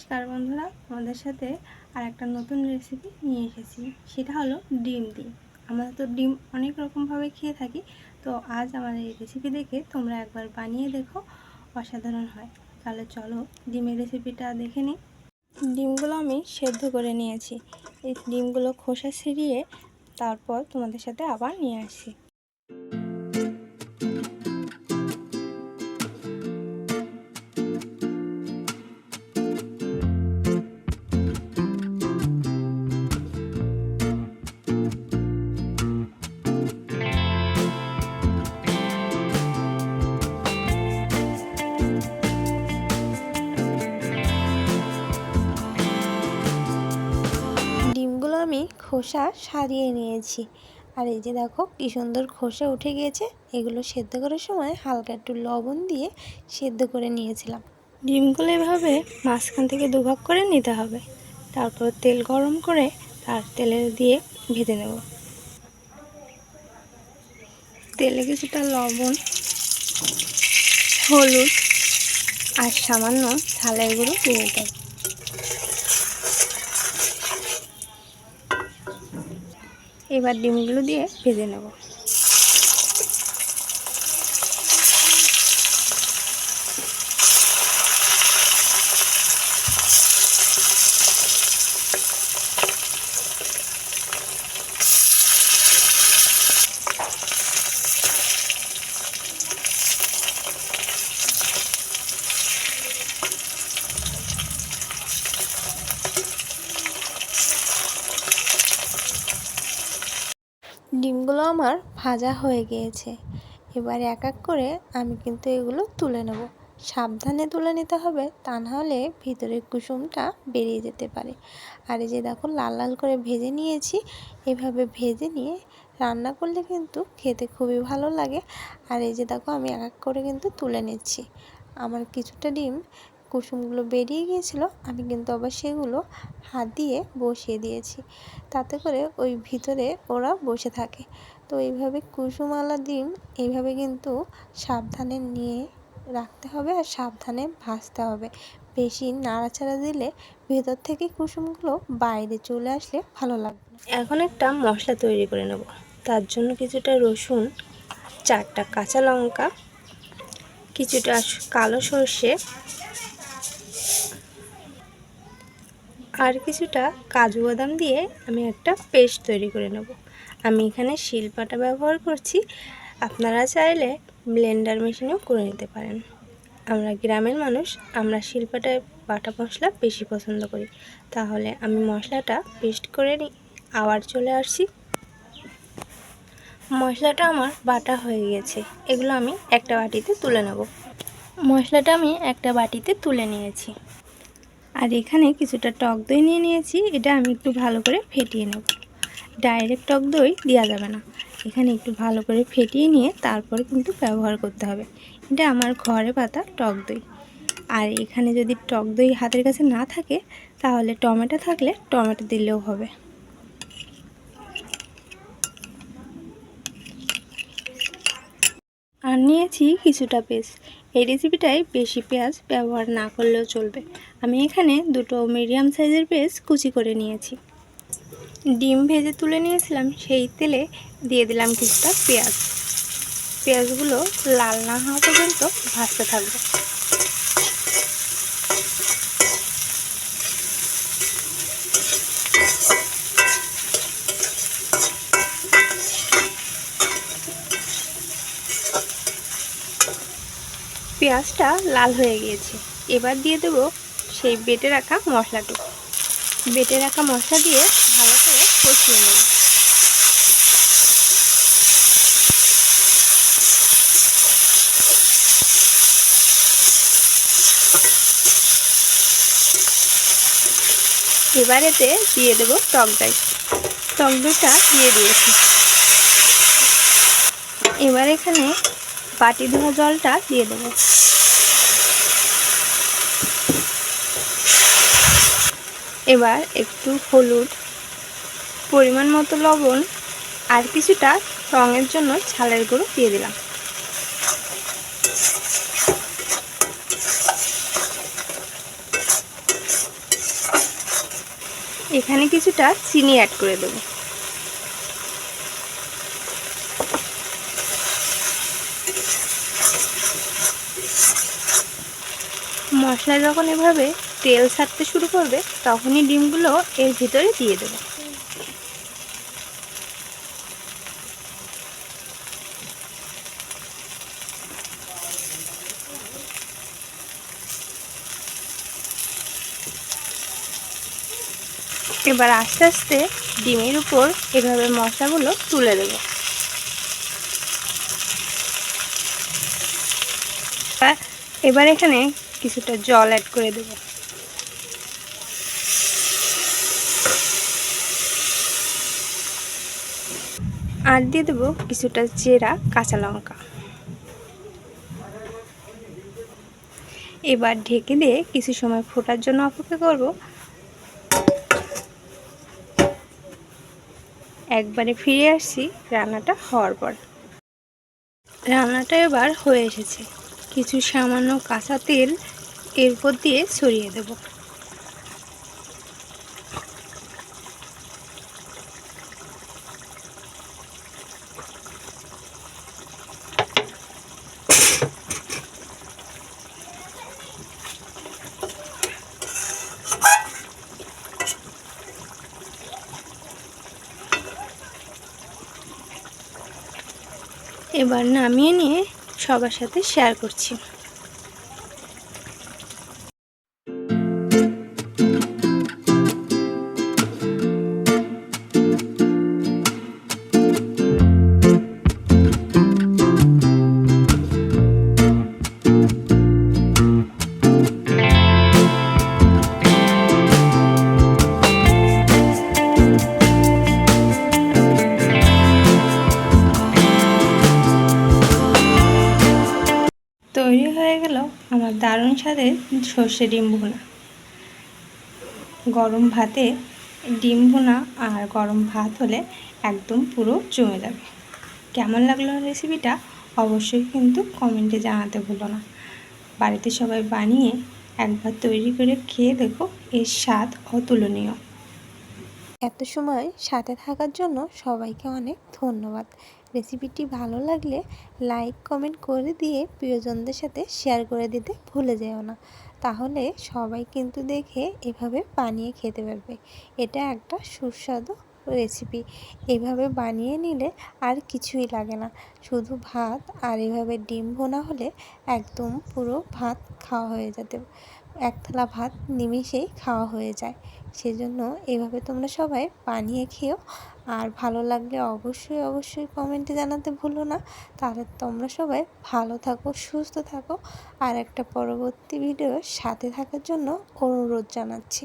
নমস্কার বন্ধুরা, আমাদের সাথে আর একটা নতুন রেসিপি নিয়ে এসেছি। সেটা হলো ডিম দিয়ে। আমরা তো ডিম অনেক রকমভাবে খেয়ে থাকি, তো আজ আমাদের এই রেসিপি দেখে তোমরা একবার বানিয়ে দেখো, অসাধারণ হয়। তাহলে চলো ডিমের রেসিপিটা দেখে নিই। ডিমগুলো আমি সেদ্ধ করে নিয়েছি। এই ডিমগুলো খোসা ছিঁড়িয়ে তারপর তোমাদের সাথে আবার নিয়ে আসি। ডিমগুলো আমি খোসা ছাড়িয়ে নিয়েছি, আর এই যে দেখো কি সুন্দর খোসা উঠে গিয়েছে। এগুলো সেদ্ধ করার সময় হালকা একটু লবণ দিয়ে সেদ্ধ করে নিয়েছিলাম। ডিমগুলো এভাবে মাঝখান থেকে দুভাগ করে নিতে হবে। তারপর তেল গরম করে তার তেলে দিয়ে ভেজে নেব। তেলে কিছুটা লবণ, হলুদ আর সামান্য ঝালের গুঁড়ো দিয়ে দেব। এবার ডিমগুলো দিয়ে ভেজে নেব। ডিমগুলো আমার ভাজা হয়ে গিয়েছে। এবার এক এক করে আমি কিন্তু এগুলো তুলে নেব। সাবধানে তুলে নিতে হবে, তা নাহলে ভিতরের কুসুমটা বেরিয়ে যেতে পারে। আর এই যে দেখো লাল লাল করে ভেজে নিয়েছি। এভাবে ভেজে নিয়ে রান্না করলে কিন্তু খেতে খুবই ভালো লাগে। আর এই যে দেখো আমি এক এক করে কিন্তু তুলে নিচ্ছি। আমার কিছুটা ডিম কুসুমগুলো বেরিয়ে গিয়েছিল, আমি কিন্তু আবার সেগুলো হাত দিয়ে বসিয়ে দিয়েছি, তাতে করে ওই ভিতরে ওরা বসে থাকে। তো এইভাবে কুসুমওয়ালা ডিম এইভাবে কিন্তু সাবধানে নিয়ে রাখতে হবে আর সাবধানে ভাজতে হবে। বেশি নাড়াচাড়া দিলে ভেতর থেকে কুসুমগুলো বাইরে চলে আসলে ভালো লাগবে না। এখন একটা মশলা তৈরি করে নেব। তার জন্য কিছুটা রসুন, 4টা কাঁচা লঙ্কা, কিছুটা কালো সর্ষে আর কিছুটা কাজু বাদাম দিয়ে আমি একটা পেস্ট তৈরি করে নেব। আমি এখানে শিলপাটা ব্যবহার করছি, আপনারা চাইলে ব্লেন্ডার মেশিনেও করে নিতে পারেন। আমরা গ্রামের মানুষ, আমরা শিলপাটায় বাটা মশলা বেশি পছন্দ করি। তাহলে আমি মশলাটা পেস্ট করে নিই, আবার চলে আসছি। মশলাটা আমার বাটা হয়ে গেছে, এগুলো আমি একটা বাটিতে তুলে নেব। মশলাটা আমি একটা বাটিতে তুলে নিয়েছি। আর এখানে কিছুটা টক দই নিয়ে নিয়েছি, এটা আমি একটু ভালো করে ফেটিয়ে নেব। ডাইরেক্ট টক দই দেওয়া যাবে না, এখানে একটু ভালো করে ফেটিয়ে নিয়ে তারপরে কিন্তু ব্যবহার করতে হবে। এটা আমার ঘরে পাতা টক দই। আর এখানে যদি টক দই হাতের কাছে না থাকে, তাহলে টমেটো থাকলে টমেটো দিলেও হবে। আর নিয়েছি কিছুটা পেঁয়াজ। এই রেসিপিটায় বেশি পেঁয়াজ ব্যবহার না করলেও চলবে। আমি এখানে দুটো মিডিয়াম সাইজের পেঁয়াজ কুচি করে নিয়েছি। ডিম ভেজে তুলে নিয়েছিলাম, সেই তেলে দিয়ে দিলাম কিছুটা পেঁয়াজ। পেঁয়াজগুলো লাল না হওয়া পর্যন্ত ভাজতে থাকবো। পেঁয়াজটা লাল হয়ে গিয়েছে, এবার দিয়ে দেবো সেই বেটে রাখা মশলাটুকু। বেটে রাখা মশলা দিয়ে ভালো করে কষিয়ে নেব। এবার এতে দিয়ে দেবো টক দই। টক দইটা দিয়ে দিয়েছি। এবার এখানে বাটি ধোয়া জলটা দিয়ে দেবো। এবার একটু হলুদ, পরিমাণ মতো লবণ আর কিছুটা রঙের জন্য ঝালের গুঁড়ো দিয়ে দিলাম। এখানে কিছুটা চিনি অ্যাড করে দেব। মশলা যখন এভাবে তেল ছাড়তে শুরু করবে তখনই ডিমগুলো এর ভিতরে দিয়ে দেব। এবার আস্তে আস্তে ডিমের উপর এভাবে মশলাগুলো তুলে দেব। এবার এখানে কিছুটা জল অ্যাড করে দেব। আর দিয়ে দেবো কিছুটা জিরা, কাঁচা লঙ্কা। এবার ঢেকে দিয়ে কিছু সময় ফোটার জন্য অপেক্ষা করব। একবারে ফিরে আসছি রান্নাটা হওয়ার পর। রান্নাটা এবার হয়ে এসেছে। কিছু সামান্য কাঁচা তেল এর উপর দিয়ে ছড়িয়ে দেব। এবার নামিয়ে নিয়ে সবার সাথে শেয়ার করছি। তৈরি হয়ে গেল আমার দারুণ স্বাদের সর্ষে ডিম ভুনা। গরম ভাতে ডিম ভুনা আর গরম ভাত হলে একদম পুরো জমে যাবে। কেমন লাগলো রেসিপিটা অবশ্যই কিন্তু কমেন্টে জানাতে ভুলো না। বাড়িতে সবাই বানিয়ে একবার তৈরি করে খেয়ে দেখো, এর স্বাদ অতুলনীয়। এত সময় সাথে থাকার জন্য সবাইকে অনেক ধন্যবাদ। রেসিপিটি ভালো লাগলে লাইক কমেন্ট করে দিয়ে প্রিয়জনদের সাথে শেয়ার করে দিতে ভুলে যেও না। তাহলে সবাই কিন্তু দেখে এভাবে বানিয়ে খেতে পারবে। এটা একটা সুস্বাদু রেসিপি। এভাবে বানিয়ে নিলে আর কিছুই লাগে না, শুধু ভাত আর এভাবে ডিম ভুনা হলে একদম পুরো ভাত খাওয়া হয়ে যেতে, এক থালা ভাত নিমিষেই খাওয়া হয়ে যায়। সেজন্য এভাবে তোমরা সবাই বানিয়ে খেও। আর ভালো লাগলে অবশ্যই কমেন্টে জানাতে ভুলো না। তাহলে তোমরা সবাই ভালো থাকো, সুস্থ থাকো। আর একটা পরবর্তী ভিডিওর সাথে থাকার জন্য অনুরোধ জানাচ্ছি।